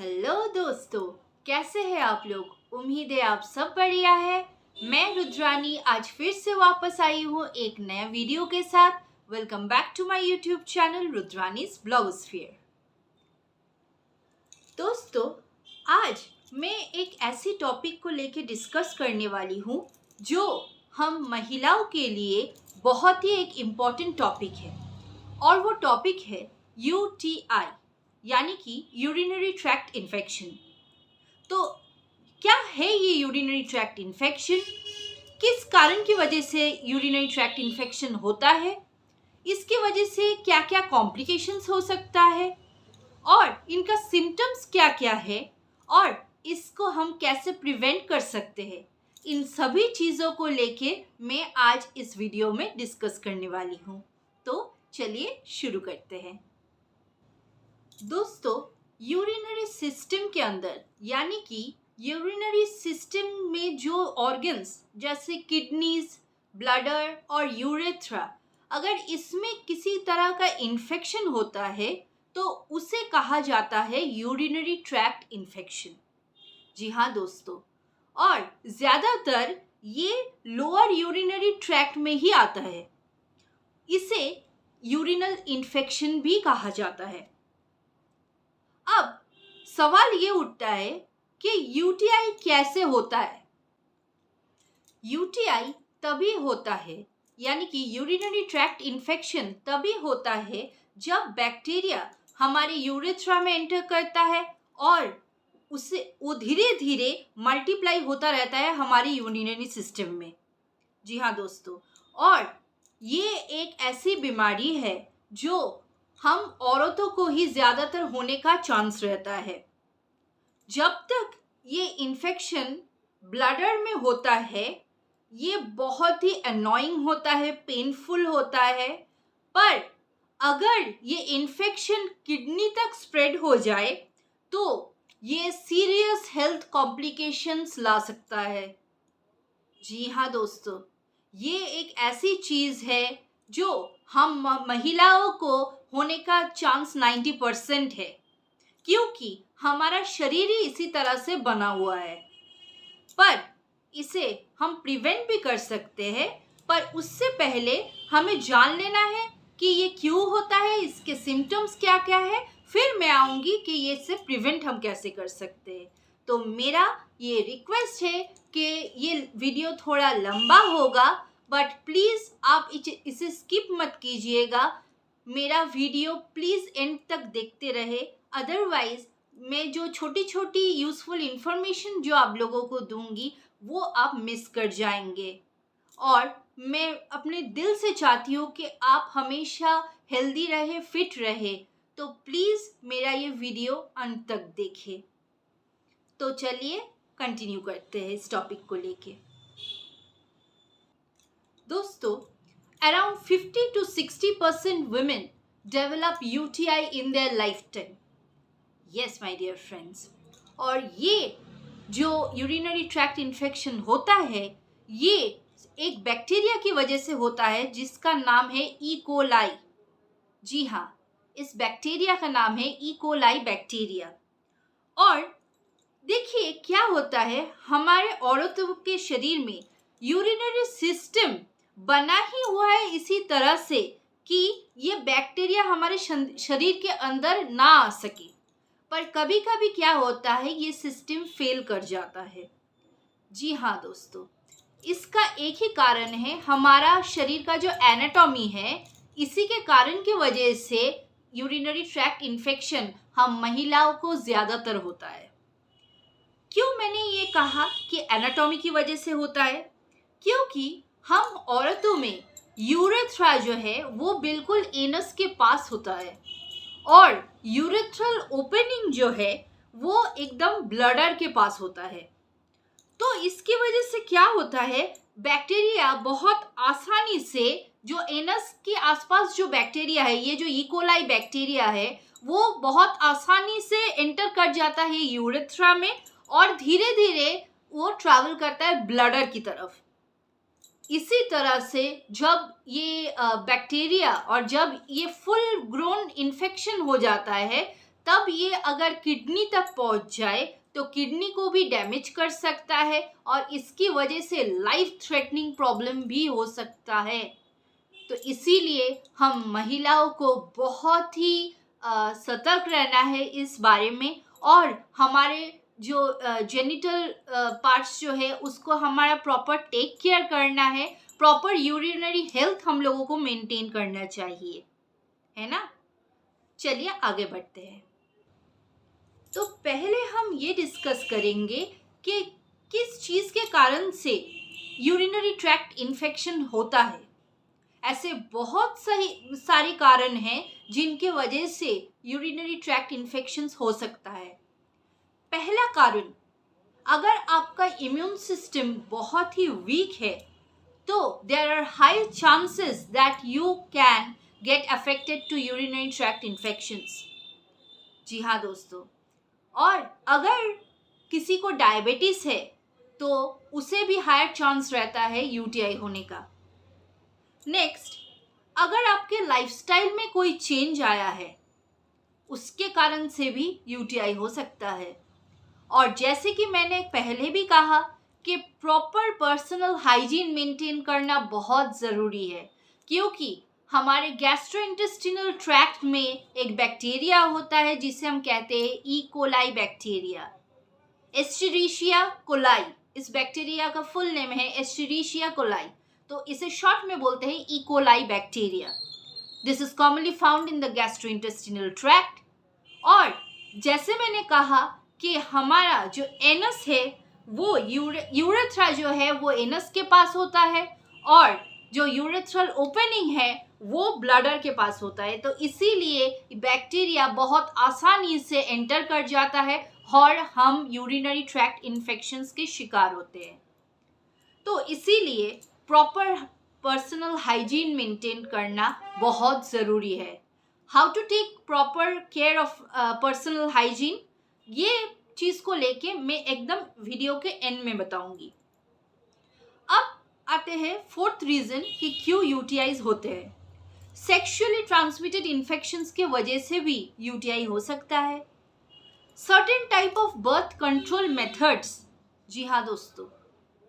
Hello दोस्तों, कैसे हैं आप लोग। उम्मीद है आप सब बढ़िया है। मैं रुद्रानी आज फिर से वापस आई हूँ एक नया वीडियो के साथ। Welcome back to my YouTube channel Rudrani's blogosphere. दोस्तों, आज मैं एक ऐसी टॉपिक को लेके डिस्कस करने वाली हूँ जो हम महिलाओं के लिए बहुत ही एक इम्पॉर्टेंट टॉपिक है, और वो टॉपिक है UTI यानी कि यूरिनरी ट्रैक्ट इन्फेक्शन। तो क्या है ये यूरिनरी ट्रैक्ट इन्फेक्शन, किस कारण की वजह से यूरिनरी ट्रैक्ट इन्फेक्शन होता है, इसकी वजह से क्या क्या कॉम्प्लिकेशंस हो सकता है और इनका सिम्टम्स क्या क्या है और इसको हम कैसे प्रिवेंट कर सकते हैं, इन सभी चीज़ों को लेके मैं आज इस वीडियो में डिस्कस करने वाली हूँ। तो चलिए शुरू करते हैं। दोस्तों, यूरिनरी सिस्टम के अंदर यानी कि यूरिनरी सिस्टम में जो ऑर्गन्स जैसे किडनीज, ब्लडर और यूरेथ्रा, अगर इसमें किसी तरह का इन्फेक्शन होता है तो उसे कहा जाता है यूरिनरी ट्रैक्ट इन्फेक्शन। जी हाँ दोस्तों, और ज़्यादातर ये लोअर यूरिनरी ट्रैक्ट में ही आता है। इसे यूरिनल इन्फेक्शन भी कहा जाता है। अब सवाल ये उठता है कि यूटीआई कैसे होता है। यूटीआई तभी होता है यानी कि यूरिनरी ट्रैक्ट इन्फेक्शन तभी होता है जब बैक्टीरिया हमारे यूरेथ्रा में एंटर करता है और वो धीरे धीरे मल्टीप्लाई होता रहता है हमारी यूरिनरी सिस्टम में। जी हाँ दोस्तों, और ये एक ऐसी बीमारी है जो हम औरतों को ही ज़्यादातर होने का चांस रहता है। जब तक ये इन्फेक्शन ब्लडर में होता है ये बहुत ही अननोइंग होता है, पेनफुल होता है, पर अगर ये इन्फेक्शन किडनी तक स्प्रेड हो जाए तो ये सीरियस हेल्थ कॉम्प्लिकेशंस ला सकता है। जी हाँ दोस्तों, ये एक ऐसी चीज़ है जो हम महिलाओं को होने का चांस 90% है, क्योंकि हमारा शरीर ही इसी तरह से बना हुआ है। पर इसे हम प्रिवेंट भी कर सकते हैं, पर उससे पहले हमें जान लेना है कि ये क्यों होता है, इसके सिम्टम्स क्या क्या है, फिर मैं आऊँगी कि ये से प्रिवेंट हम कैसे कर सकते हैं। तो मेरा ये रिक्वेस्ट है कि ये वीडियो थोड़ा लंबा होगा, बट प्लीज़ आप इसे स्किप मत कीजिएगा। मेरा वीडियो प्लीज़ एंड तक देखते रहे, अदरवाइज़ मैं जो छोटी छोटी यूज़फुल इन्फॉर्मेशन जो आप लोगों को दूंगी वो आप मिस कर जाएंगे। और मैं अपने दिल से चाहती हूँ कि आप हमेशा हेल्दी रहे, फिट रहे, तो प्लीज़ मेरा ये वीडियो अंत तक देखें। तो चलिए कंटिन्यू करते हैं इस टॉपिक को लेके। दोस्तों, around 50 to 60% women develop UTI in their lifetime. Yes, my dear friends. और ये जो यूरिनरी ट्रैक्ट इन्फेक्शन होता है ये एक बैक्टीरिया की वजह से होता है जिसका नाम है ई कोलाई। जी हाँ, इस बैक्टीरिया का नाम है ई कोलाई बैक्टीरिया। और देखिए क्या होता है, हमारे औरतों के शरीर में यूरिनरी सिस्टम बना ही हुआ है इसी तरह से कि ये बैक्टीरिया हमारे शरीर के अंदर ना आ सके, पर कभी कभी क्या होता है ये सिस्टम फेल कर जाता है। जी हाँ दोस्तों, इसका एक ही कारण है, हमारा शरीर का जो एनाटॉमी है इसी के कारण की वजह से यूरिनरी ट्रैक्ट इन्फेक्शन हम महिलाओं को ज़्यादातर होता है। क्यों मैंने ये कहा कि एनाटॉमी की वजह से होता है, क्योंकि हम औरतों में यूरेथ्रा जो है वो बिल्कुल एनस के पास होता है और यूरेथ्रल ओपनिंग जो है वो एकदम ब्लडर के पास होता है। तो इसकी वजह से क्या होता है, बैक्टीरिया बहुत आसानी से जो एनस के आसपास जो बैक्टीरिया है, ये जो ई कोलाई बैक्टीरिया है, वो बहुत आसानी से एंटर कर जाता है यूरेथ्रा में और धीरे धीरे वो ट्रैवल करता है ब्लडर की तरफ। इसी तरह से जब ये बैक्टीरिया और जब ये फुल ग्रोन इन्फेक्शन हो जाता है तब ये अगर किडनी तक पहुंच जाए तो किडनी को भी डैमेज कर सकता है और इसकी वजह से लाइफ थ्रेटनिंग प्रॉब्लम भी हो सकता है। तो इसीलिए हम महिलाओं को बहुत ही सतर्क रहना है इस बारे में, और हमारे जो जेनिटल पार्ट्स जो है उसको हमारा प्रॉपर टेक केयर करना है। प्रॉपर यूरिनरी हेल्थ हम लोगों को मेंटेन करना चाहिए, है ना। चलिए आगे बढ़ते हैं। तो पहले हम ये डिस्कस करेंगे कि किस चीज़ के कारण से यूरिनरी ट्रैक्ट इन्फेक्शन होता है। ऐसे बहुत सारे कारण हैं जिनके वजह से यूरिनरी ट्रैक्ट इन्फेक्शंस हो सकता है। पहला कारण, अगर आपका इम्यून सिस्टम बहुत ही वीक है तो there are high chances that you can get affected to urinary tract infections. जी हाँ दोस्तों, और अगर किसी को डायबिटीज है तो उसे भी हायर चांस रहता है यूटीआई होने का। नेक्स्ट, अगर आपके लाइफस्टाइल में कोई चेंज आया है उसके कारण से भी यूटीआई हो सकता है। और जैसे कि मैंने पहले भी कहा कि प्रॉपर पर्सनल हाइजीन मेंटेन करना बहुत ज़रूरी है, क्योंकि हमारे गैस्ट्रोइंटेस्टिनल ट्रैक्ट में एक बैक्टीरिया होता है जिसे हम कहते हैं ई कोलाई बैक्टीरिया, एस्चेरिशिया कोलाई। इस बैक्टीरिया का फुल नेम है एस्चेरिशिया कोलाई, तो इसे शॉर्ट में बोलते हैं E coli bacteria. This is commonly found in the gastrointestinal tract. और जैसे मैंने कहा कि हमारा जो एनस है वो यूरेथ्रा जो है वो एनस के पास होता है, और जो यूरेथ्रल ओपनिंग है वो ब्लडर के पास होता है। तो इसीलिए बैक्टीरिया बहुत आसानी से एंटर कर जाता है और हम यूरिनरी ट्रैक्ट इन्फेक्शंस के शिकार होते हैं। तो इसीलिए प्रॉपर पर्सनल हाइजीन मेंटेन करना बहुत ज़रूरी है। How to take proper care of personal hygiene, ये चीज़ को लेके मैं एकदम वीडियो के एंड में बताऊंगी। अब आते हैं फोर्थ रीज़न कि क्यों यूटीआईज होते हैं। सेक्सुअली ट्रांसमिटेड इन्फेक्शंस के वजह से भी यूटीआई हो सकता है। Certain type of birth control methods, जी हाँ दोस्तों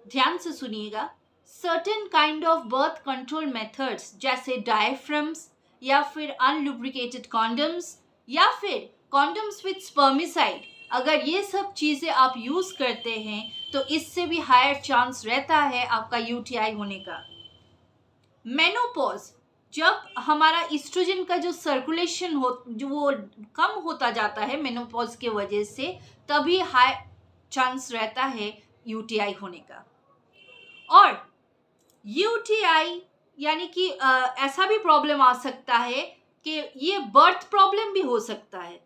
ध्यान से सुनिएगा, certain kind of birth control methods जैसे डायफ्राम्स या फिर अनलुब्रिकेटेड कॉन्डम्स या फिर कॉन्डम्स विद स्पर्मिसाइड, अगर ये सब चीज़ें आप यूज़ करते हैं तो इससे भी हायर चांस रहता है आपका यूटीआई होने का। मेनोपॉज, जब हमारा ईस्ट्रोजन का जो सर्कुलेशन हो जो वो कम होता जाता है मेनोपॉज के वजह से, तभी हाई चांस रहता है यूटीआई होने का। और यूटीआई यानी कि ऐसा भी प्रॉब्लम आ सकता है कि ये बर्थ प्रॉब्लम भी हो सकता है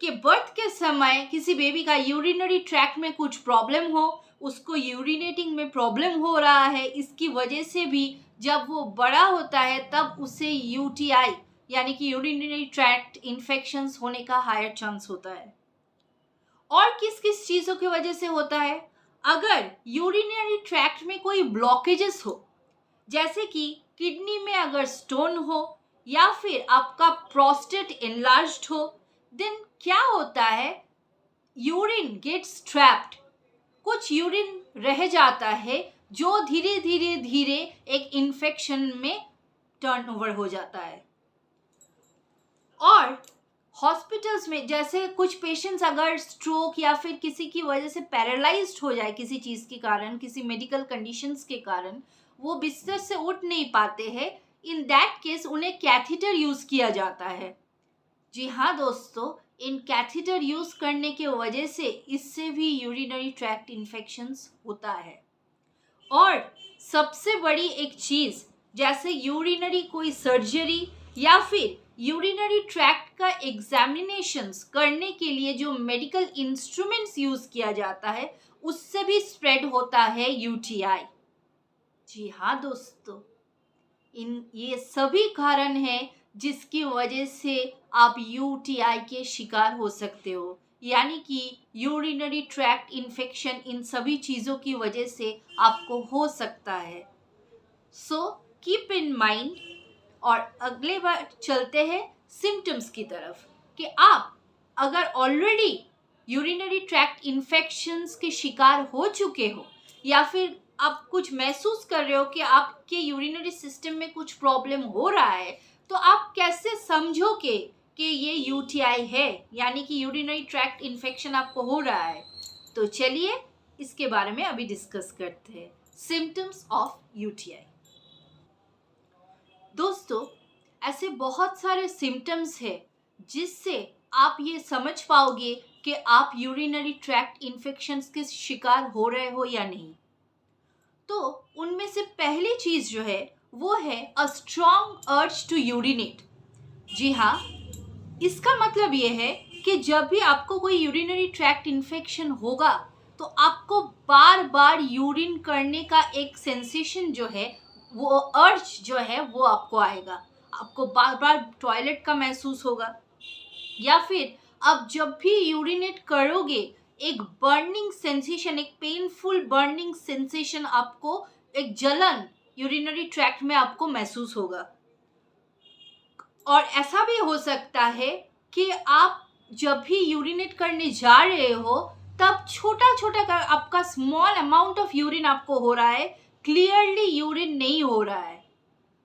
कि बर्थ के समय किसी बेबी का यूरिनरी ट्रैक्ट में कुछ प्रॉब्लम हो, उसको यूरिनेटिंग में प्रॉब्लम हो रहा है, इसकी वजह से भी जब वो बड़ा होता है तब उसे यूटीआई यानी कि यूरिनरी ट्रैक्ट इन्फेक्शंस होने का हायर चांस होता है। और किस किस चीज़ों की वजह से होता है, अगर यूरिनरी ट्रैक्ट में कोई ब्लॉकेजेस हो, जैसे कि किडनी में अगर स्टोन हो या फिर आपका प्रोस्टेट एनलार्ज्ड हो, देन क्या होता है, यूरिन गेट्स ट्रैप्ड, कुछ यूरिन रह जाता है जो धीरे धीरे धीरे एक इन्फेक्शन में टर्नओवर हो जाता है। और हॉस्पिटल्स में जैसे कुछ पेशेंट्स अगर स्ट्रोक या फिर किसी की वजह से पैरालाइज्ड हो जाए किसी चीज़ के कारण, किसी मेडिकल कंडीशंस के कारण वो बिस्तर से उठ नहीं पाते हैं, इन दैट केस उन्हें कैथीटर यूज़ किया जाता है। जी हाँ दोस्तों, इन कैथीटर यूज़ करने के वजह से इससे भी यूरिनरी ट्रैक्ट इन्फेक्शंस होता है। और सबसे बड़ी एक चीज़, जैसे यूरिनरी कोई सर्जरी या फिर यूरिनरी ट्रैक्ट का एग्जामिनेशंस करने के लिए जो मेडिकल इंस्ट्रूमेंट्स यूज़ किया जाता है उससे भी स्प्रेड होता है यूटीआई। जी हाँ दोस्तों, ये सभी कारण हैं जिसकी वजह से आप यूटीआई के शिकार हो सकते हो, यानी कि यूरिनरी ट्रैक्ट इन्फेक्शन इन सभी चीज़ों की वजह से आपको हो सकता है। So keep in mind. और अगले बार चलते हैं सिम्टम्स की तरफ कि आप अगर ऑलरेडी यूरिनरी ट्रैक्ट इन्फेक्शंस के शिकार हो चुके हो या फिर आप कुछ महसूस कर रहे हो कि आपके यूरिनरी सिस्टम में कुछ प्रॉब्लम हो रहा है, तो आप कैसे समझोगे कि ये यूटीआई है, यानी कि यूरिनरी ट्रैक्ट इन्फेक्शन आपको हो रहा है? तो चलिए इसके बारे में अभी डिस्कस करते हैं, सिम्टम्स ऑफ यूटीआई। दोस्तों, ऐसे बहुत सारे सिम्टम्स हैं जिससे आप ये समझ पाओगे कि आप यूरिनरी ट्रैक्ट इन्फेक्शंस के शिकार हो रहे हो या नहीं। तो उनमें से पहली चीज जो है वो है a strong urge to urinate. जी हाँ, इसका मतलब ये है कि जब भी आपको कोई यूरिनरी ट्रैक्ट इन्फेक्शन होगा तो आपको बार बार यूरिन करने का एक सेंसेशन जो है, वो अर्ज जो है वो आपको आएगा। आपको बार बार टॉयलेट का महसूस होगा, या फिर आप जब भी यूरिनेट करोगे एक बर्निंग सेंसेशन, एक पेनफुल बर्निंग सेंसेशन, आपको एक जलन यूरिनरी ट्रैक्ट में आपको महसूस होगा। और ऐसा भी हो सकता है कि आप जब भी यूरिनेट करने जा रहे हो तब छोटा छोटा आपका स्मॉल अमाउंट ऑफ यूरिन आपको हो रहा है, क्लियरली यूरिन नहीं हो रहा है।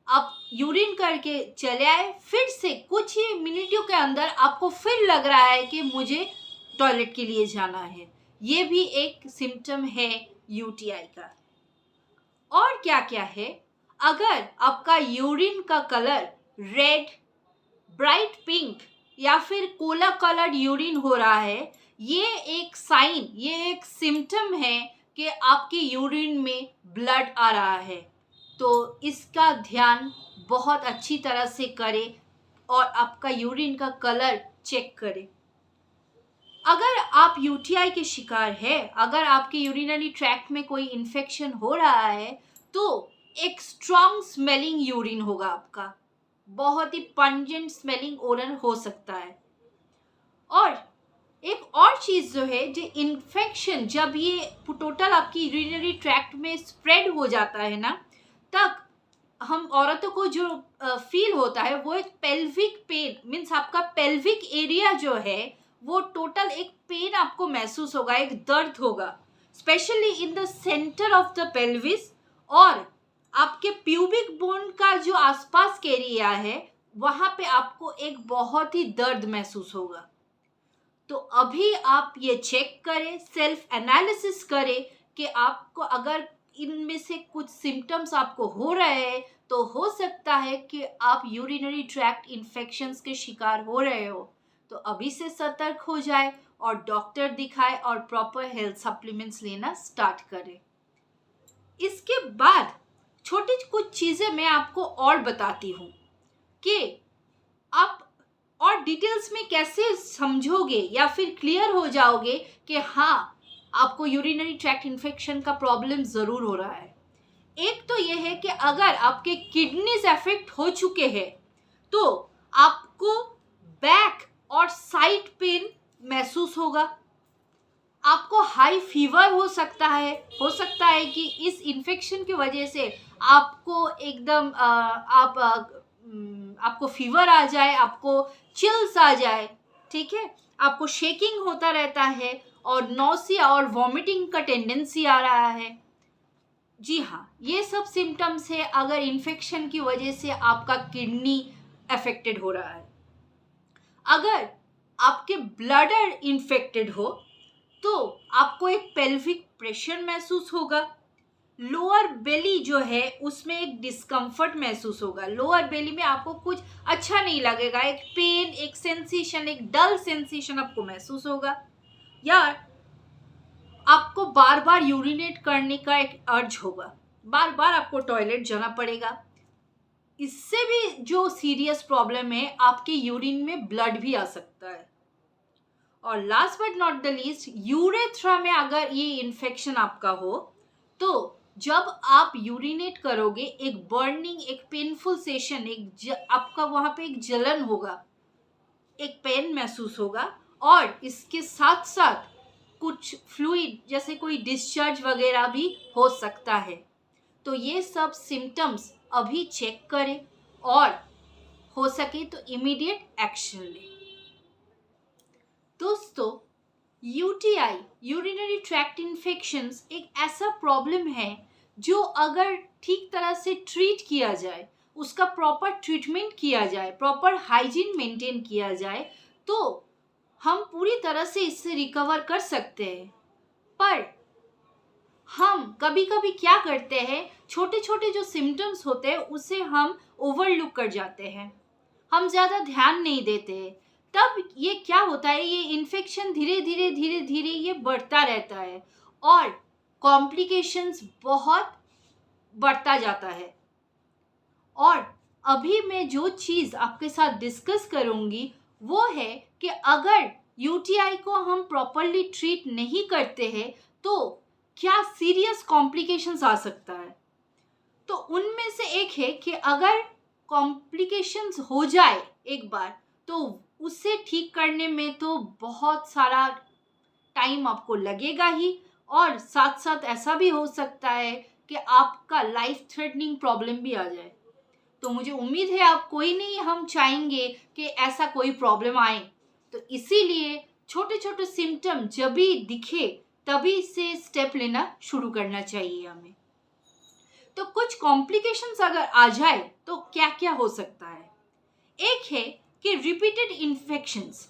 आप यूरिन करके चले आए, फिर से कुछ ही मिनटों के अंदर आपको फिर लग रहा है कि मुझे टॉयलेट के लिए जाना है। ये भी एक सिम्टम है यूटीआई का। और क्या क्या है, अगर आपका यूरिन का कलर रेड, ब्राइट पिंक या फिर कोला कलर्ड यूरिन हो रहा है, ये एक साइन, ये एक सिम्टम है कि आपके यूरिन में ब्लड आ रहा है। तो इसका ध्यान बहुत अच्छी तरह से करें और आपका यूरिन का कलर चेक करें। अगर आप यूटीआई के शिकार है, अगर आपके यूरिनरी ट्रैक्ट में कोई इन्फेक्शन हो रहा है, तो एक स्ट्रॉन्ग स्मेलिंग यूरिन होगा आपका, बहुत ही पंजेंट स्मेलिंग ओरल हो सकता है। और एक और चीज़ जो है, जो इन्फेक्शन जब ये टोटल आपकी यूरिनरी ट्रैक्ट में स्प्रेड हो जाता है ना, तब हम औरतों को जो फील होता है वो एक पेल्विक पेन, मीन्स आपका पेल्विक एरिया जो है वो टोटल एक पेन आपको महसूस होगा, एक दर्द होगा, specially in the centre of the pelvis. और आपके प्यूबिक बोन का जो आसपास के एरिया है वहां पे आपको एक बहुत ही दर्द महसूस होगा। तो अभी आप ये चेक करें, सेल्फ एनालिसिस करें कि आपको अगर इनमें से कुछ सिम्टम्स आपको हो रहे हैं तो हो सकता है कि आप यूरिनरी ट्रैक्ट इन्फेक्शंस के शिकार हो रहे हो। तो अभी से सतर्क हो जाए और डॉक्टर दिखाए और प्रॉपर हेल्थ सप्लीमेंट्स लेना स्टार्ट करें। इसके बाद छोटी कुछ चीज़ें मैं आपको और बताती हूँ कि आप और डिटेल्स में कैसे समझोगे या फिर क्लियर हो जाओगे कि हाँ, आपको यूरिनरी ट्रैक्ट इन्फेक्शन का प्रॉब्लम ज़रूर हो रहा है। एक तो ये है कि अगर आपके किडनीज अफेक्ट हो चुके हैं तो आपको बैक और साइड पेन महसूस होगा, आपको हाई फीवर हो सकता है कि इस इन्फेक्शन की वजह से आपको एकदम आपको फीवर आ जाए, आपको चिल्स आ जाए, ठीक है, आपको शेकिंग होता रहता है और नौसिया और वॉमिटिंग का टेंडेंसी आ रहा है। जी हाँ, ये सब सिम्टम्स है अगर इन्फेक्शन की वजह से आपका किडनी अफेक्टेड हो रहा है। अगर आपके ब्लडर इन्फेक्टेड हो तो आपको एक पेल्विक प्रेशर महसूस होगा, लोअर बेली जो है उसमें एक डिस्कम्फर्ट महसूस होगा, लोअर बेली में आपको कुछ अच्छा नहीं लगेगा, एक पेन, एक सेंसेशन, एक डल सेंसेशन आपको महसूस होगा, या आपको बार बार यूरिनेट करने का एक अर्ज होगा, बार बार आपको टॉयलेट जाना पड़ेगा। इससे भी जो सीरियस प्रॉब्लम है, आपके यूरिन में ब्लड भी आ सकता है। और last but not the least, urethra में अगर ये इन्फेक्शन आपका हो तो जब आप यूरिनेट करोगे एक बर्निंग, एक पेनफुल सेशन, आपका वहाँ पे एक जलन होगा, एक पेन महसूस होगा, और इसके साथ साथ कुछ फ्लूइड जैसे कोई डिस्चार्ज वगैरह भी हो सकता है। तो ये सब सिम्टम्स अभी चेक करें और हो सके तो इमीडिएट एक्शन लें। दोस्तों, यूटीआई यूरिनरी ट्रैक्ट इन्फेक्शंस एक ऐसा प्रॉब्लम है जो अगर ठीक तरह से ट्रीट किया जाए, उसका प्रॉपर ट्रीटमेंट किया जाए, प्रॉपर हाइजीन मेंटेन किया जाए, तो हम पूरी तरह से इससे रिकवर कर सकते हैं। पर हम कभी कभी क्या करते हैं, छोटे छोटे जो सिम्टम्स होते हैं उसे हम ओवरलुक कर जाते हैं, हम ज़्यादा ध्यान नहीं देते हैं। तब ये क्या होता है, ये इन्फेक्शन धीरे धीरे ये बढ़ता रहता है और कॉम्प्लिकेशंस बहुत बढ़ता जाता है। और अभी मैं जो चीज़ आपके साथ डिस्कस करूँगी वो है कि अगर यूटीआई को हम प्रॉपरली ट्रीट नहीं करते हैं तो क्या सीरियस कॉम्प्लिकेशंस आ सकता है। तो उनमें से एक है कि अगर कॉम्प्लिकेशंस हो जाए एक बार, तो उसे ठीक करने में तो बहुत सारा टाइम आपको लगेगा ही, और साथ साथ ऐसा भी हो सकता है कि आपका लाइफ थ्रेटनिंग प्रॉब्लम भी आ जाए। तो मुझे उम्मीद है आप कोई नहीं हम चाहेंगे कि ऐसा कोई प्रॉब्लम आए। तो इसीलिए छोटे छोटे सिम्टम जब भी दिखे तभी से स्टेप लेना शुरू करना चाहिए हमें। तो कुछ कॉम्प्लिकेशंस अगर आ जाए तो क्या क्या हो सकता है। एक है कि रिपीटेड इन्फेक्शंस,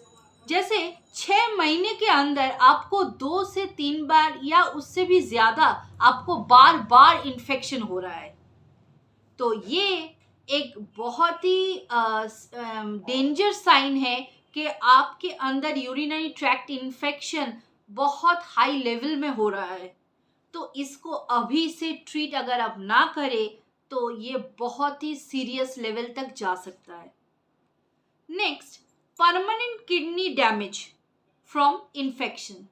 जैसे 6 महीने के अंदर आपको 2 से 3 बार या उससे भी ज़्यादा आपको बार बार इन्फेक्शन हो रहा है, तो ये एक बहुत ही डेंजर साइन है कि आपके अंदर यूरिनरी ट्रैक्ट इन्फेक्शन बहुत हाई लेवल में हो रहा है। तो इसको अभी से ट्रीट अगर आप ना करें तो ये बहुत ही सीरियस लेवल तक जा सकता है। Next, permanent kidney damage from infection.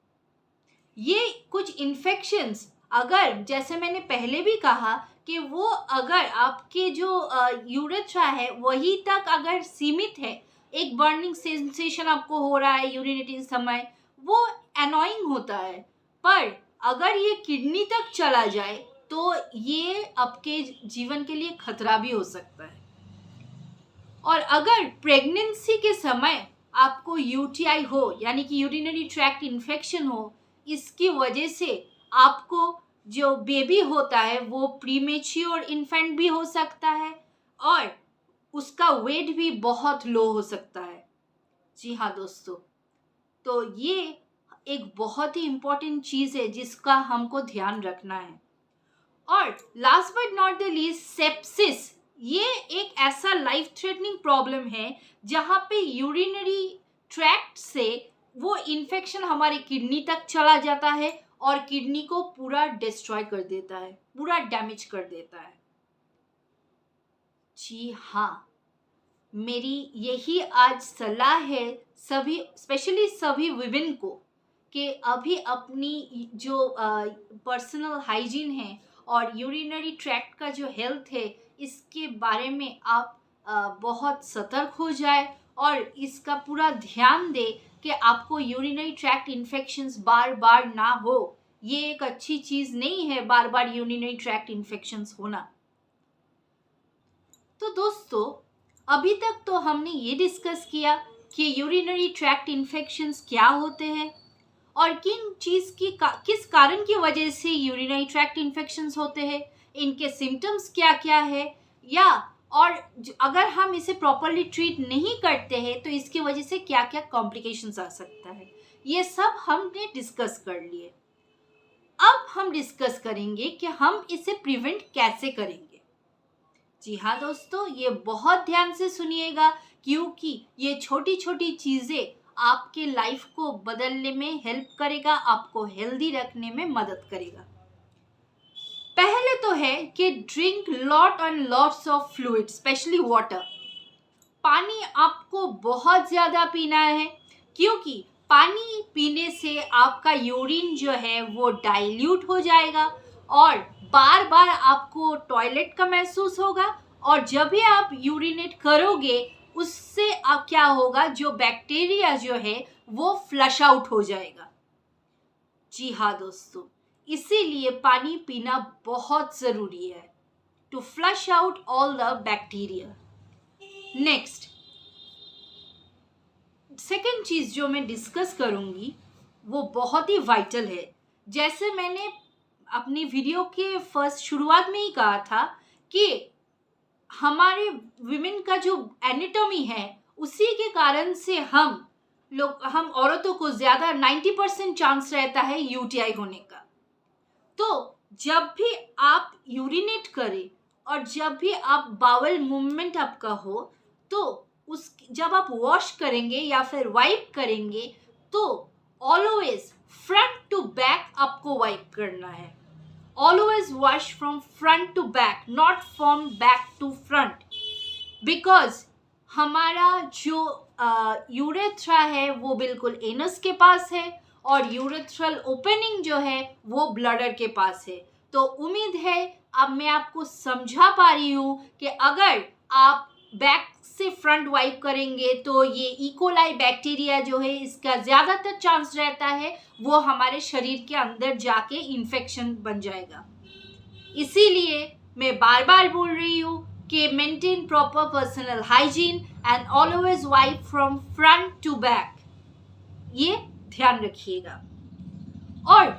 ये कुछ इन्फेक्शंस अगर, जैसे मैंने पहले भी कहा कि वो अगर आपके जो यूरेथ्रा है वही तक अगर सीमित है, एक बर्निंग सेंसेशन आपको हो रहा है यूरिनेटिंग समय, वो एनॉइंग होता है। पर अगर ये किडनी तक चला जाए तो ये आपके जीवन के लिए खतरा भी हो सकता है। और अगर प्रेगनेंसी के समय आपको यूटीआई हो, यानी कि यूरिनरी ट्रैक्ट इन्फेक्शन हो, इसकी वजह से आपको जो बेबी होता है वो प्रीमेच्योर इन्फेंट भी हो सकता है और उसका वेट भी बहुत लो हो सकता है। जी हाँ दोस्तों, तो ये एक बहुत ही इम्पोर्टेंट चीज़ है जिसका हमको ध्यान रखना है। और last but not the least, sepsis. ये एक ऐसा लाइफ थ्रेटनिंग प्रॉब्लम है जहाँ पे यूरिनरी ट्रैक्ट से वो इन्फेक्शन हमारी किडनी तक चला जाता है और किडनी को पूरा डिस्ट्रॉय कर देता है, पूरा डैमेज कर देता है। जी हाँ, मेरी यही आज सलाह है सभी, स्पेशली सभी विमेन को, कि अभी अपनी जो पर्सनल हाइजीन है और यूरिनरी ट्रैक्ट का जो हेल्थ है इसके बारे में आप बहुत सतर्क हो जाए और इसका पूरा ध्यान दे कि आपको यूरिनरी ट्रैक्ट इन्फेक्शंस बार बार ना हो। ये एक अच्छी चीज़ नहीं है बार बार यूरिनरी ट्रैक्ट इन्फेक्शंस होना। तो दोस्तों, अभी तक तो हमने ये डिस्कस किया कि यूरिनरी ट्रैक्ट इन्फेक्शंस क्या होते हैं और किन चीज़ की किस कारण की वजह से यूरिनरी ट्रैक्ट इन्फेक्शंस होते हैं, इनके सिम्टम्स क्या क्या है, या और अगर हम इसे प्रॉपरली ट्रीट नहीं करते हैं तो इसकी वजह से क्या क्या कॉम्प्लिकेशंस आ सकता है, ये सब हमने डिस्कस कर लिए। अब हम डिस्कस करेंगे कि हम इसे प्रिवेंट कैसे करेंगे। जी हाँ दोस्तों, ये बहुत ध्यान से सुनिएगा क्योंकि ये छोटी छोटी चीज़ें आपके लाइफ को बदलने में हेल्प करेगा, आपको हेल्दी रखने में मदद करेगा। पहले तो है कि drink lot and lots of fluid, specially water. पानी आपको बहुत ज़्यादा पीना है क्योंकि पानी पीने से आपका यूरिन जो है वो डाइल्यूट हो जाएगा और बार बार आपको टॉयलेट का महसूस होगा, और जब भी आप यूरिनेट करोगे उससे आप क्या होगा, जो बैक्टीरिया जो है वो फ्लश आउट हो जाएगा। जी हाँ दोस्तों, इसीलिए पानी पीना बहुत ज़रूरी है to flush out all the bacteria. Next, second चीज़ जो मैं डिस्कस करूँगी वो बहुत ही वाइटल है। जैसे मैंने अपनी वीडियो के फर्स्ट शुरुआत में ही कहा था कि हमारे विमेन का जो एनाटॉमी है उसी के कारण से हम औरतों को ज़्यादा 90% चांस रहता है यूटीआई होने का। तो जब भी आप यूरिनेट करें और जब भी आप बावल मूवमेंट आपका हो, तो जब आप वॉश करेंगे या फिर वाइप करेंगे तो ऑलवेज फ्रंट टू बैक आपको वाइप करना है। Always wash from front to back, not from back to front, because हमारा जो यूरेथ्रा है वो बिल्कुल एनस के पास है और यूरेथ्रल ओपनिंग जो है वो ब्लडर के पास है। तो उम्मीद है अब मैं आपको समझा पा रही हूँ कि अगर आप बैक से फ्रंट वाइप करेंगे तो ये इकोलाई बैक्टीरिया जो है इसका ज़्यादातर चांस रहता है वो हमारे शरीर के अंदर जाके इन्फेक्शन बन जाएगा। इसीलिए मैं बार बार बोल रही हूँ कि maintain proper personal hygiene and always wipe from front to back, ये ध्यान रखिएगा। और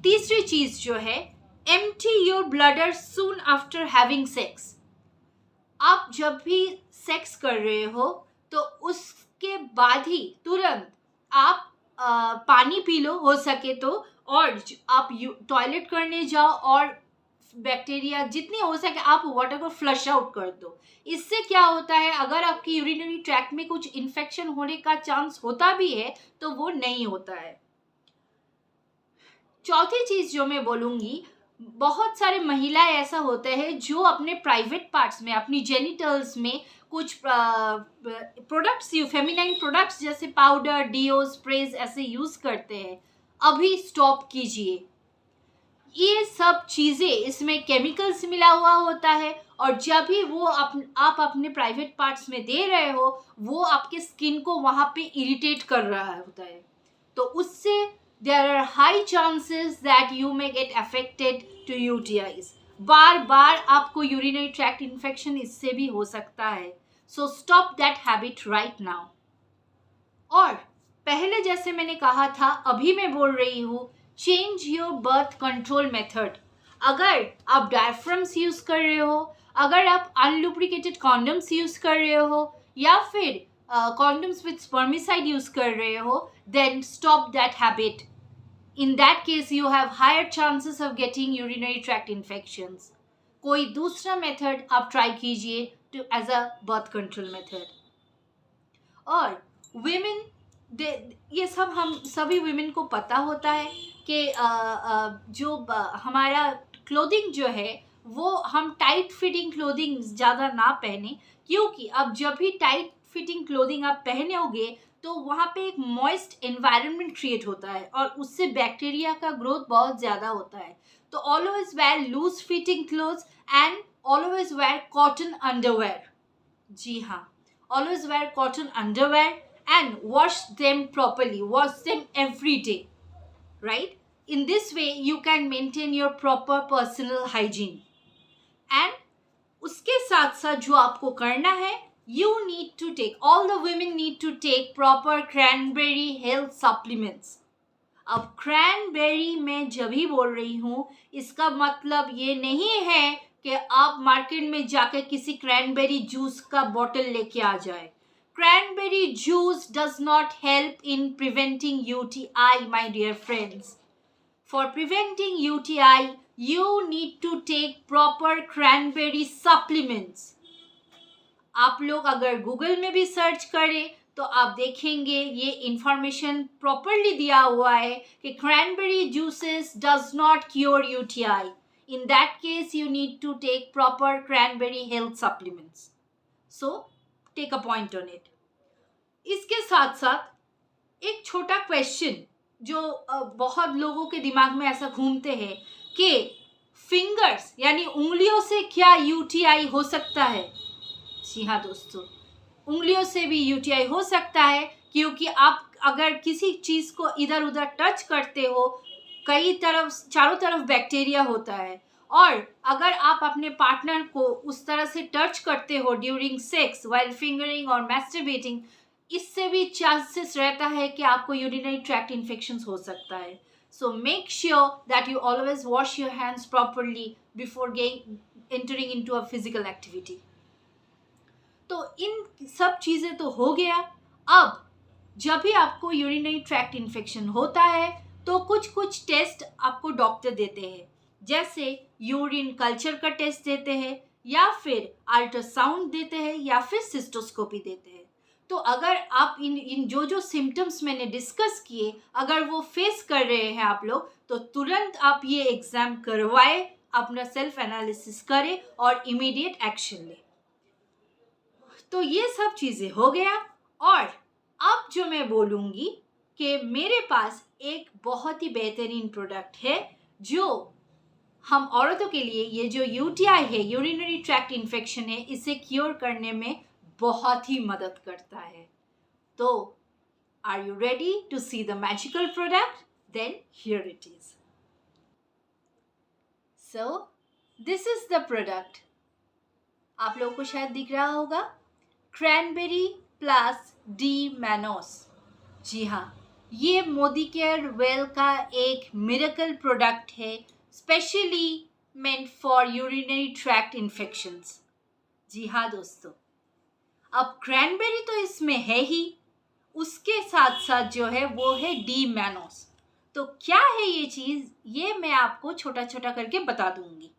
तीसरी चीज जो है, empty your bladder soon after having sex. आप जब भी सेक्स कर रहे हो तो उसके बाद ही तुरंत आप पानी पी लो हो सके तो, और आप टॉयलेट करने जाओ और बैक्टीरिया जितनी हो सके आप वाटर को फ्लश आउट कर दो। इससे क्या होता है, अगर आपकी यूरिनरी ट्रैक्ट में कुछ इन्फेक्शन होने का चांस होता भी है तो वो नहीं होता है। चौथी चीज जो मैं बोलूँगी, बहुत सारे महिलाएं ऐसा होते हैं जो अपने प्राइवेट पार्ट्स में, अपनी जेनिटल्स में कुछ प्रोडक्ट्स, फेमिनाइन प्रोडक्ट्स जैसे पाउडर, डिओ, स्प्रेज ऐसे यूज़ करते हैं। अभी स्टॉप कीजिए। ये सब चीज़ें, इसमें केमिकल्स मिला हुआ होता है और जब भी वो आप अपने प्राइवेट पार्ट्स में दे रहे हो वो आपके स्किन को वहाँ पे इरिटेट कर रहा होता है। तो उससे there are high chances that you may get affected to UTIs. बार बार आपको urinary tract infection इससे भी हो सकता है। So stop that habit right now. और पहले जैसे मैंने कहा था, अभी मैं बोल रही हूँ, change your birth control method. अगर आप डायफ्राम्स यूज कर रहे हो, अगर आप अनलुब्रिकेटेड कॉन्डम्स यूज कर रहे हो या फिर condoms with spermicide यूज कर रहे हो, then stop that habit. In that case you have higher chances of getting urinary tract infections. कोई दूसरा मेथड आप ट्राई कीजिए to as a birth control method. और women, ये सब हम सभी women को पता होता है कि जो हमारा क्लोथिंग जो है वो हम टाइट फिटिंग क्लोथिंग ज़्यादा ना पहने, क्योंकि अब जब भी टाइट फिटिंग क्लोथिंग आप पहनोगे तो वहाँ पे एक मॉइस्ट एनवायरनमेंट क्रिएट होता है और उससे बैक्टीरिया का ग्रोथ बहुत ज़्यादा होता है। तो always wear loose fitting clothes and always wear cotton underwear. जी हाँ, always wear cotton underwear and wash them properly, wash them every day, right? In this way you can maintain your proper personal hygiene. And उसके साथ साथ जो आपको करना है, you need to take, all the women need to take proper cranberry health supplements. अब cranberry मैं जब भी बोल रही हूँ इसका मतलब ये नहीं है कि आप मार्केट में जाकर किसी क्रैनबेरी जूस का बॉटल लेके आ जाए। Cranberry juice does not help in preventing UTI, my dear friends. For preventing UTI, you need to take proper cranberry supplements. आप लोग अगर गूगल में भी सर्च करें तो आप देखेंगे ये इंफॉर्मेशन प्रॉपरली दिया हुआ है कि cranberry juices does not cure UTI. In that case you need to take proper cranberry health supplements. So take a point on it. इसके साथ साथ एक छोटा क्वेश्चन जो बहुत लोगों के दिमाग में ऐसा घूमते हैं कि फिंगर्स यानी उंगलियों से क्या यूटीआई हो सकता है. जी हाँ दोस्तों, उंगलियों से भी यूटीआई हो सकता है, क्योंकि आप अगर किसी चीज़ को इधर उधर टच करते हो, कई तरफ चारों तरफ बैक्टीरिया होता है, और अगर आप अपने पार्टनर को उस तरह से टच करते हो ड्यूरिंग सेक्स, वाइल फिंगरिंग और मैस्टरबेटिंग, इससे भी चांसेस रहता है कि आपको यूरिनरी ट्रैक्ट इन्फेक्शन हो सकता है. So make sure that you always wash your hands properly before entering into a physical activity. तो इन सब चीज़ें तो हो गया. अब जब भी आपको यूरिनरी ट्रैक्ट इन्फेक्शन होता है तो कुछ कुछ टेस्ट आपको डॉक्टर देते हैं, जैसे यूरिन कल्चर का टेस्ट देते हैं, या फिर अल्ट्रासाउंड देते हैं, या फिर सिस्टोस्कोपी देते हैं. तो अगर आप इन इन जो जो सिम्टम्स मैंने डिस्कस किए अगर वो फेस कर रहे हैं आप लोग, तो तुरंत आप ये एग्जाम करवाए, अपना सेल्फ एनालिसिस करें और इमीडिएट एक्शन लें. तो ये सब चीज़ें हो गया. और अब जो मैं बोलूँगी कि मेरे पास एक बहुत ही बेहतरीन प्रोडक्ट है जो हम औरतों के लिए, ये जो यूटीआई है, यूरिनरी ट्रैक्ट इन्फेक्शन है, इसे क्योर करने में बहुत ही मदद करता है. तो are you ready to see the magical product? Then here it is. So this is the product. आप लोगों को शायद दिख रहा होगा, क्रैनबेरी प्लस डी मैनोस. जी हाँ, ये मोदी केयर वेल का एक मिरेकल प्रोडक्ट है, specially meant for urinary tract infections. जी हाँ दोस्तों, अब क्रैनबेरी तो इसमें है ही, उसके साथ साथ जो है वो है डी मैनोस. तो क्या है ये चीज़, ये मैं आपको छोटा छोटा करके बता दूंगी.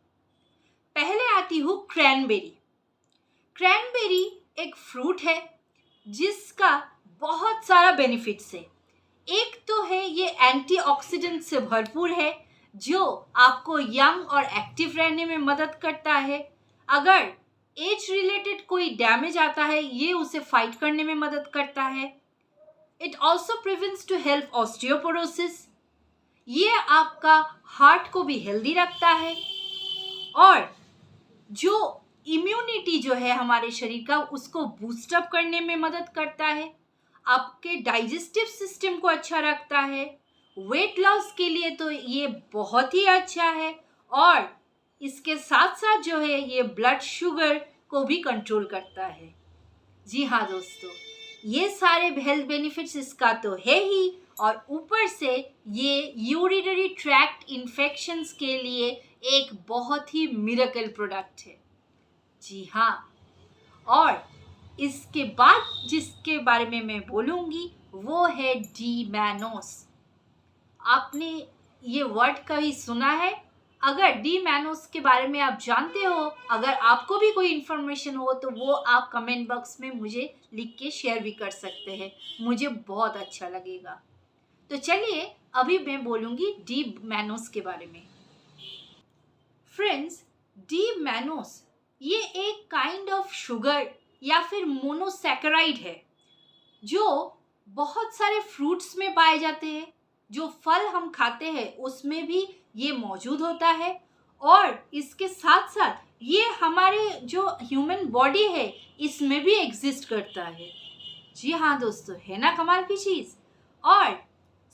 पहले आती हूँ क्रैनबेरी. क्रैनबेरी एक फ्रूट है जिसका बहुत सारा बेनिफिट्स है. एक तो है ये एंटीऑक्सीडेंट से भरपूर है जो आपको यंग और एक्टिव रहने में मदद करता है. अगर एज रिलेटेड कोई डैमेज आता है ये उसे फाइट करने में मदद करता है. It also prevents to help osteoporosis. ये आपका हार्ट को भी हेल्दी रखता है. और जो इम्यूनिटी जो है हमारे शरीर का, उसको बूस्टअप करने में मदद करता है. आपके डाइजेस्टिव सिस्टम को अच्छा रखता है. वेट लॉस के लिए तो ये बहुत ही अच्छा है. और इसके साथ साथ जो है ये ब्लड शुगर को भी कंट्रोल करता है. जी हाँ दोस्तों, ये सारे हेल्थ बेनिफिट्स इसका तो है ही, और ऊपर से ये यूरिनरी ट्रैक्ट इन्फेक्शंस के लिए एक बहुत ही मिरेकल प्रोडक्ट है. जी हाँ, और इसके बाद जिसके बारे में मैं बोलूँगी वो है डी मैनोस. आपने ये वर्ड कभी सुना है? अगर डी मैनोस के बारे में आप जानते हो, अगर आपको भी कोई इन्फॉर्मेशन हो, तो वो आप कमेंट बॉक्स में मुझे लिख के शेयर भी कर सकते हैं. मुझे बहुत अच्छा लगेगा. तो चलिए अभी मैं बोलूँगी डी मैनोस के बारे में. फ्रेंड्स, डी मैनोस ये एक काइंड ऑफ शुगर या फिर मोनोसैकेराइड है जो बहुत सारे फ्रूट्स में पाए जाते हैं. जो फल हम खाते हैं उसमें भी ये मौजूद होता है. और इसके साथ साथ ये हमारे जो ह्यूमन बॉडी है इसमें भी एग्जिस्ट करता है. जी हाँ दोस्तों, है ना कमाल की चीज़. और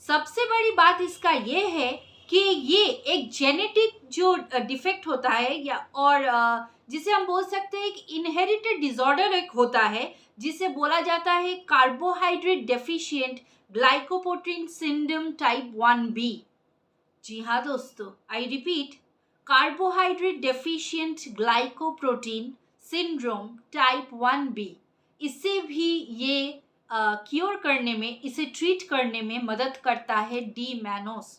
सबसे बड़ी बात इसका ये है कि ये एक जेनेटिक जो डिफेक्ट होता है, या और जिसे हम बोल सकते हैं एक इनहेरिटेड डिसऑर्डर एक होता है, जिसे बोला जाता है carbohydrate deficient glycoprotein syndrome type 1B. जी हाँ दोस्तों, I repeat, carbohydrate deficient glycoprotein syndrome type 1B. इसे भी ये क्योर करने में, इसे ट्रीट करने में मदद करता है डी मैनोस.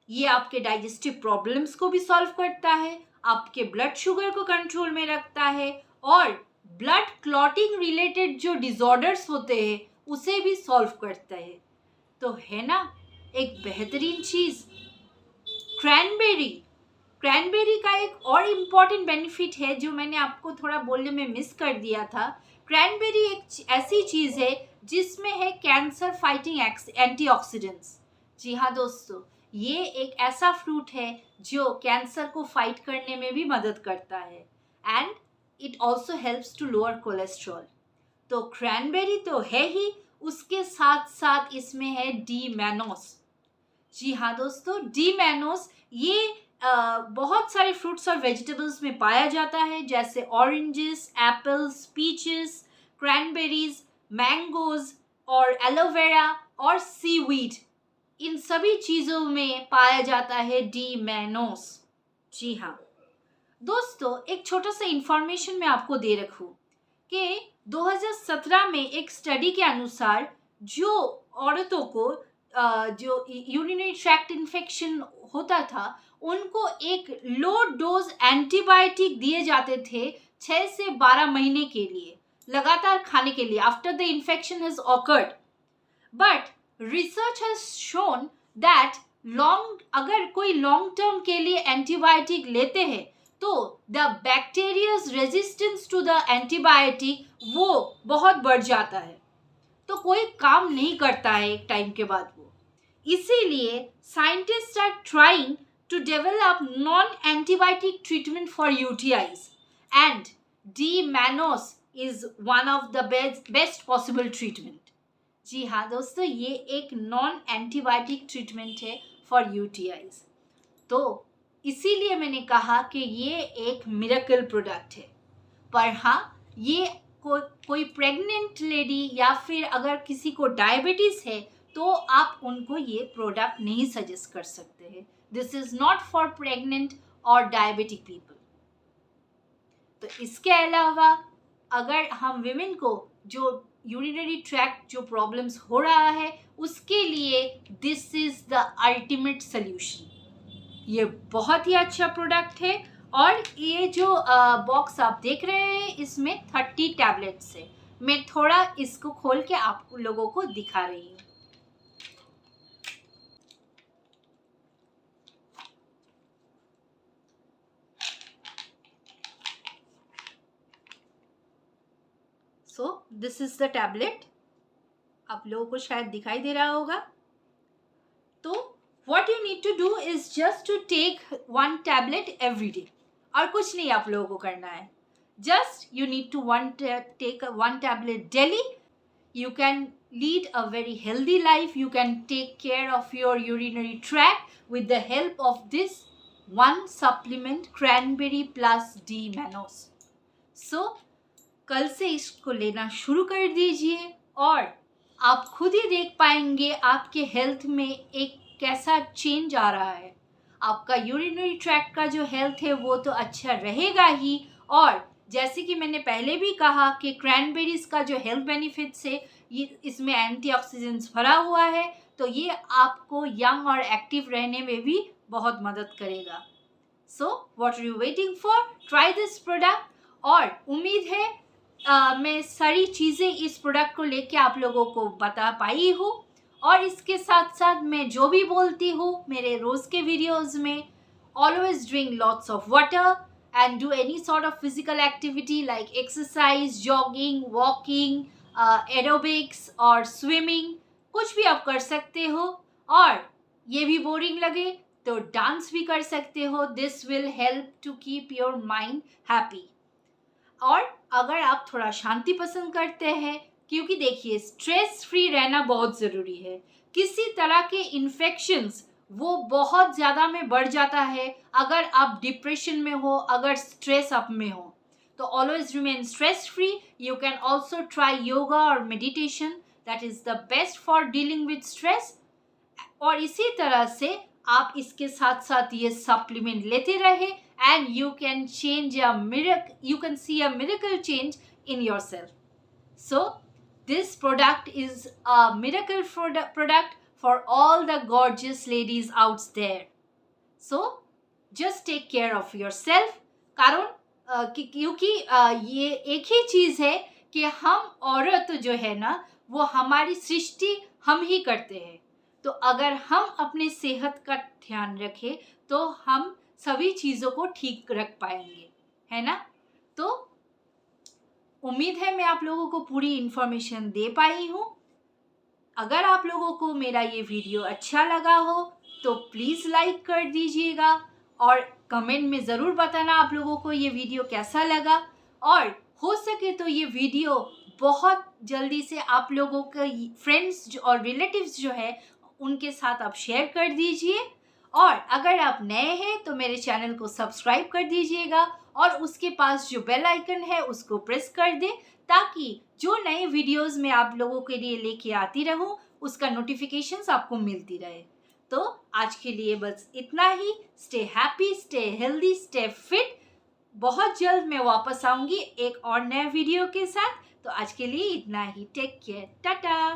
ये आपके डाइजेस्टिव प्रॉब्लम्स को भी सॉल्व करता है, आपके ब्लड शुगर को कंट्रोल में रखता है, और ब्लड क्लॉटिंग रिलेटेड जो डिसऑर्डर्स होते हैं उसे भी सॉल्व करता है. तो है ना एक बेहतरीन चीज़. क्रैनबेरी का एक और इम्पॉर्टेंट बेनिफिट है जो मैंने आपको थोड़ा बोलने में मिस कर दिया था. क्रैनबेरी एक ऐसी चीज़ है जिसमें है कैंसर फाइटिंग एंटीऑक्सीडेंट्स. जी हाँ दोस्तों, ये एक ऐसा फ्रूट है जो कैंसर को फाइट करने में भी मदद करता है. And it also helps to lower cholesterol. तो क्रैनबेरी तो है ही, उसके साथ साथ इसमें है डी मैनोस. जी हाँ दोस्तों, डी मैनोस ये बहुत सारे फ्रूट्स और वेजिटेबल्स में पाया जाता है, जैसे oranges, apples, peaches, cranberries, mangoes और एलोवेरा और सीवीड, इन सभी चीज़ों में पाया जाता है डी मैनोस। जी हाँ दोस्तों, एक छोटा सा इंफॉर्मेशन मैं आपको दे रखूं कि 2017 में एक स्टडी के अनुसार जो औरतों को जो यूरिनरी ट्रैक्ट इन्फेक्शन होता था, उनको एक लो डोज एंटीबायोटिक दिए जाते थे 6 से 12 महीने के लिए, लगातार खाने के लिए, after the infection has awkward. But research has shown that अगर कोई लॉन्ग टर्म के लिए एंटीबायोटिक लेते हैं तो the bacterias resistance to the antibiotic वो बहुत बढ़ जाता है, तो कोई काम नहीं करता है एक टाइम के बाद वो। इसीलिए scientist are trying to develop non antibiotic treatment for UTIs and D mannose is one of the best possible treatment. जी हाँ दोस्तों, ये एक नॉन एंटीबायोटिक ट्रीटमेंट है फॉर यूटीआईज। तो इसीलिए मैंने कहा कि ये एक मिरेकल प्रोडक्ट है। पर हाँ, ये कोई प्रेग्नेंट लेडी या फिर अगर किसी को डायबिटीज़ है तो आप उनको ये प्रोडक्ट नहीं सजेस्ट कर सकते हैं। This is not for pregnant और डायबिटिक पीपल। तो इसके अलावा अगर हम विमेन को जो यूरिनरी ट्रैक्ट जो प्रॉब्लम्स हो रहा है उसके लिए this is the ultimate solution. ये बहुत ही अच्छा प्रोडक्ट है। और ये जो बॉक्स आप देख रहे हैं इसमें 30 टैबलेट्स है। मैं थोड़ा इसको खोल के आप लोगों को दिखा रही हूँ। सो दिस इज द टैबलेट, आप लोगों को शायद दिखाई दे रहा होगा। तो what you need to do is just to take one tablet every day, और कुछ नहीं आप लोगों को करना है। Just you need to take one tablet daily. You can lead a very healthy life. You can take care of your urinary tract with the help of this one supplement, Cranberry Plus D Manos. So कल से इसको लेना शुरू कर दीजिए और आप खुद ही देख पाएंगे आपके हेल्थ में एक कैसा चेंज आ रहा है। आपका यूरिनरी ट्रैक्ट का जो हेल्थ है वो तो अच्छा रहेगा ही, और जैसे कि मैंने पहले भी कहा कि क्रैनबेरीज का जो हेल्थ बेनिफिट्स है, ये इसमें एंटीऑक्सीडेंट्स भरा हुआ है, तो ये आपको यंग और एक्टिव रहने में भी बहुत मदद करेगा। So what are you waiting for? Try this product. और उम्मीद है मैं सारी चीज़ें इस प्रोडक्ट को लेके आप लोगों को बता पाई हूँ। और इसके साथ साथ मैं जो भी बोलती हूँ मेरे रोज़ के वीडियोज़ में, always drink lots of water and do any sort of physical activity like exercise, jogging, walking, aerobics और स्विमिंग, कुछ भी आप कर सकते हो। और ये भी बोरिंग लगे तो डांस भी कर सकते हो। This will help to keep your mind happy. और अगर आप थोड़ा शांति पसंद करते हैं, क्योंकि देखिए स्ट्रेस फ्री रहना बहुत ज़रूरी है। किसी तरह के इन्फेक्शंस वो बहुत ज़्यादा में बढ़ जाता है अगर आप डिप्रेशन में हो, अगर स्ट्रेस अप में हो। तो always remain stress free. You can also try yoga और meditation, that is the best for dealing with stress. और इसी तरह से आप इसके साथ साथ ये सप्लीमेंट लेते रहे and you can see a miracle change in yourself. So this product is a miracle product for all the gorgeous ladies out there. So just take care of yourself, कारण क्योंकि ये एक ही चीज़ है कि हम औरत जो है ना वो हमारी सृष्टि हम ही करते हैं। तो अगर हम अपने सेहत का ध्यान रखें तो हम सभी चीज़ों को ठीक रख पाएंगे, है ना। तो उम्मीद है मैं आप लोगों को पूरी इन्फॉर्मेशन दे पाई हूँ। अगर आप लोगों को मेरा ये वीडियो अच्छा लगा हो तो प्लीज़ लाइक कर दीजिएगा और कमेंट में ज़रूर बताना आप लोगों को ये वीडियो कैसा लगा। और हो सके तो ये वीडियो बहुत जल्दी से आप लोगों के फ्रेंड्स और रिलेटिव्स जो है उनके साथ आप शेयर कर दीजिए। और अगर आप नए हैं तो मेरे चैनल को सब्सक्राइब कर दीजिएगा और उसके पास जो बेल आइकन है उसको प्रेस कर दें ताकि जो नए वीडियोस मैं आप लोगों के लिए लेके आती रहूं उसका नोटिफिकेशंस आपको मिलती रहे। तो आज के लिए बस इतना ही। Stay happy, stay healthy, stay fit. बहुत जल्द मैं वापस आऊंगी एक और नए वीडियो के साथ। तो आज के लिए इतना ही। Take care, Tata.